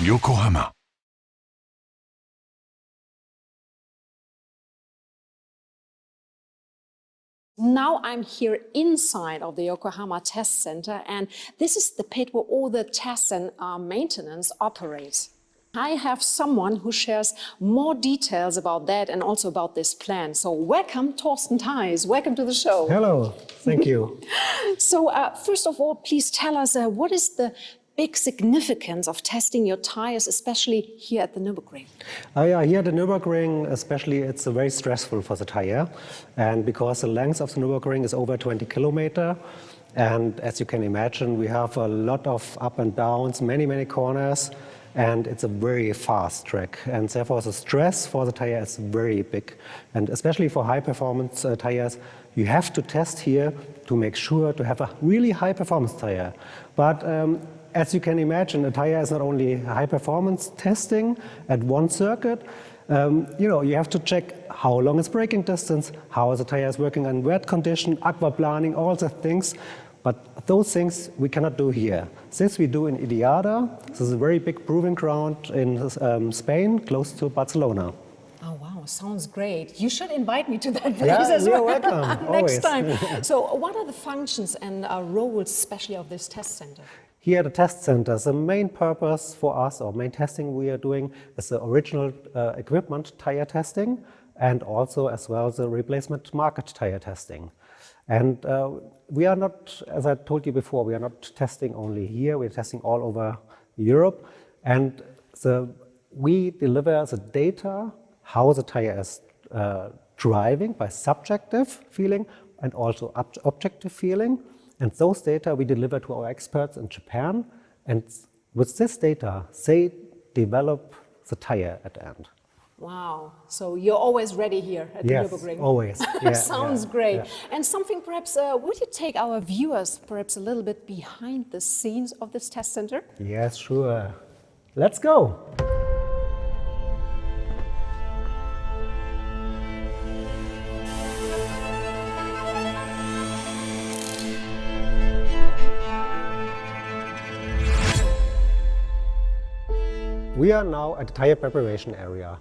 Yokohama. Now I'm here inside of the Yokohama Test Center, and this is the pit where all the tests and maintenance operates. I have someone who shares more details about that and also about this plan. So welcome, Thorsten Theis. Welcome to the show. Hello, thank you. So first of all, please tell us what is the big significance of testing your tires, especially here at the Nürburgring? Yeah, here at the Nürburgring, especially, it's very stressful for the tire. And because the length of the Nürburgring is over 20 kilometers, and as you can imagine, we have a lot of up and downs, many corners, and it's a very fast track. And therefore, the stress for the tire is very big. And especially for high-performance tires, you have to test here to make sure to have a really high-performance tire. But as you can imagine, a tire is not only high-performance testing at one circuit. You have to check how long is braking distance, how the tire is working in wet condition, aquaplaning, all the things. But those things we cannot do here. This we do in Iliada. This is a very big proving ground in Spain, close to Barcelona. Oh, wow, sounds great. You should invite me to that place as well. You're welcome. Next time. So what are the functions and roles, especially of this test center? Here at the test center, the main purpose for us, or main testing we are doing, is the original equipment tire testing, and also as well the replacement market tire testing. And we are not, as I told you before, we are not testing only here, we're testing all over Europe. And we deliver the data, how the tire is driving by subjective feeling and also objective feeling. And those data we deliver to our experts in Japan. And with this data, they develop the tire at the end. Wow, so you're always ready here at the Nürburgring? Yes, always. Yeah, Sounds great. Yeah. And something perhaps, would you take our viewers perhaps a little bit behind the scenes of this test center? Yes, sure. Let's go. We are now at the tire preparation area.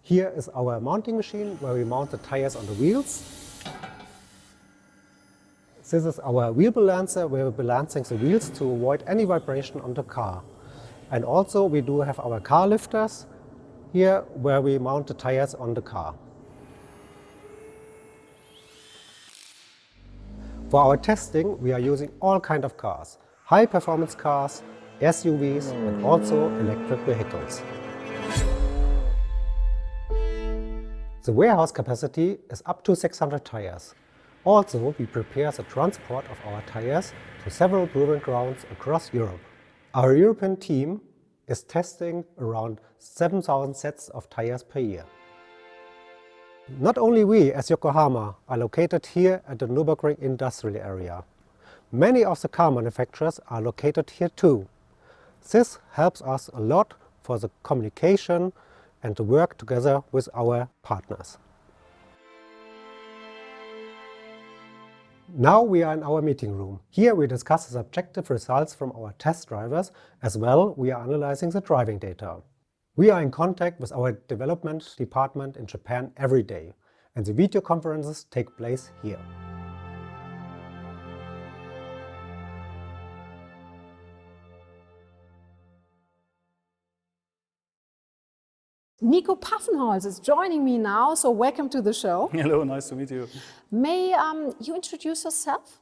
Here is our mounting machine where we mount the tires on the wheels. This is our wheel balancer where we're balancing the wheels to avoid any vibration on the car. And also we do have our car lifters here where we mount the tires on the car. For our testing, we are using all kinds of cars, high performance cars, SUVs, and also electric vehicles. The warehouse capacity is up to 600 tires. Also, we prepare the transport of our tires to several proving grounds across Europe. Our European team is testing around 7,000 sets of tires per year. Not only we, as Yokohama, are located here at the Nürburgring industrial area. Many of the car manufacturers are located here too. This helps us a lot for the communication and to work together with our partners. Now we are in our meeting room. Here we discuss the subjective results from our test drivers, as well we are analyzing the driving data. We are in contact with our development department in Japan every day, and the video conferences take place here. Nico Paffenholz is joining me now, so welcome to the show. Hello, nice to meet you. May you introduce yourself?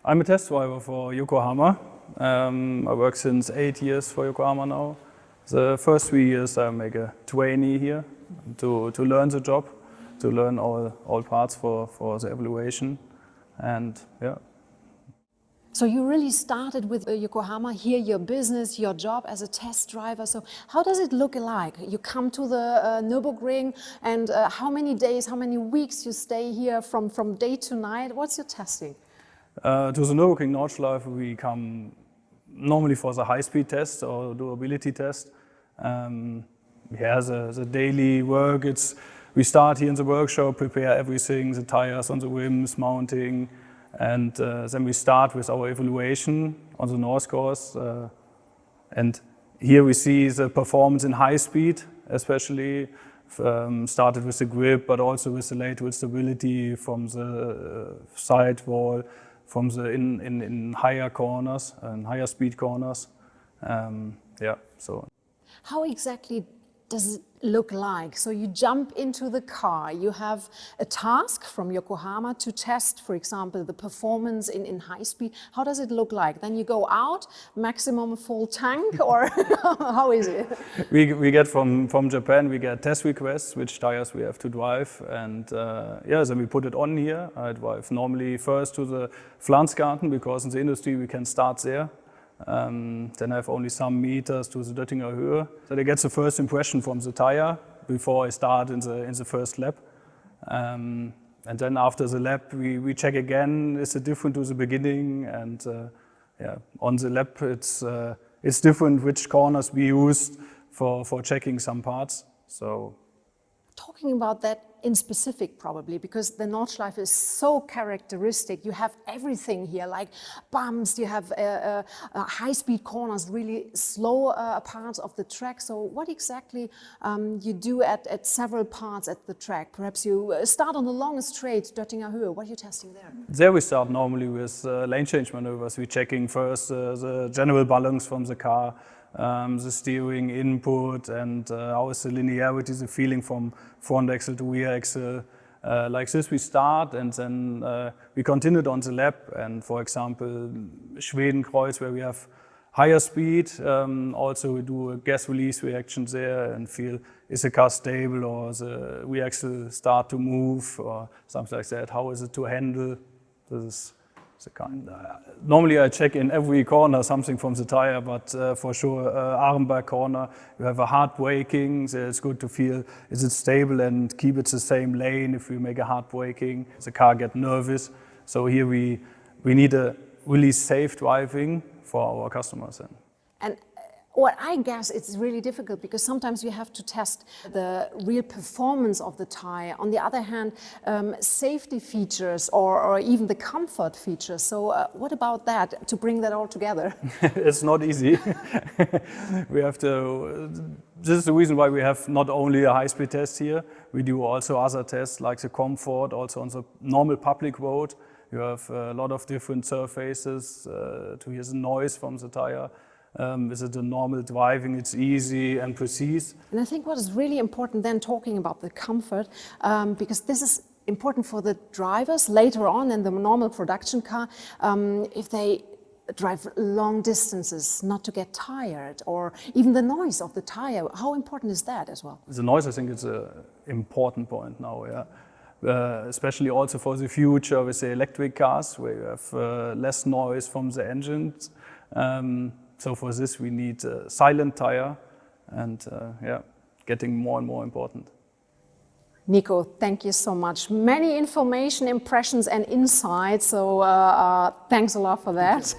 I'm a test driver for Yokohama. I work since 8 years for Yokohama now. The first 3 years I make a trainee here to learn the job, to learn all parts for the evaluation, and yeah. So you really started with Yokohama, here your business, your job as a test driver. So how does it look like? You come to the Nürburgring, and how many days, how many weeks you stay here from day to night? What's your testing? To the Nürburgring Nordschleife we come normally for the high-speed test or durability test. The daily work, we start here in the workshop, prepare everything, the tires on the rims, mounting, and then we start with our evaluation on the North course. And Here we see the performance in high speed, especially started with the grip, but also with the lateral stability from the sidewall, from the in higher corners and higher speed corners. Yeah, so. How exactly does it look like? So you jump into the car, you have a task from Yokohama to test, for example, the performance in high speed. How does it look like? Then you go out, maximum full tank, or how is it? We get from Japan, we get test requests, which tires we have to drive, and yeah, then we put it on here. I drive normally first to the Pflanzgarten, because in the industry we can start there. Then I have only some meters to the Döttinger Höhe. So they get the first impression from the tire before I start in the first lap. And then after the lap, we check again, is it different to the beginning? And yeah, on the lap, it's different which corners we used for checking some parts. So. Talking about that in specific probably, because the Nordschleife is so characteristic. You have everything here, like bumps, you have high-speed corners, really slow parts of the track. So what exactly you do at several parts at the track? Perhaps you start on the longest straight, Döttinger Höhe. What are you testing there? There we start normally with lane change maneuvers. We're checking first the general balance from the car, the steering input, and how is the linearity, the feeling from front axle to rear axle. Like this we start, and then we continued on the lap, and for example Schwedenkreuz, where we have higher speed, also we do a gas release reaction there and feel, is the car stable or the rear axle start to move or something like that, how is it to handle. This is the kind. Normally I check in every corner something from the tire, but for sure Arenberg corner, you have a hard braking, so it's good to feel, is it stable and keep it the same lane if we make a hard braking, the car get nervous. So here we need a really safe driving for our customers. And what I guess it's really difficult, because sometimes you have to test the real performance of the tire. On the other hand, safety features or even the comfort features. So what about that, to bring that all together? It's not easy. We have to, this is the reason why we have not only a high-speed test here, we do also other tests like the comfort, also on the normal public road. You have a lot of different surfaces to hear the noise from the tire. Is it a normal driving? It's easy and precise. And I think what is really important then, talking about the comfort, because this is important for the drivers later on in the normal production car, if they drive long distances, not to get tired, or even the noise of the tire. How important is that as well? The noise, I think, is an important point now, yeah. Especially also for the future with the electric cars, where you have less noise from the engines. So for this we need a silent tire, and yeah, getting more and more important. Nico, thank you so much. Many information, impressions and insights, so thanks a lot for that.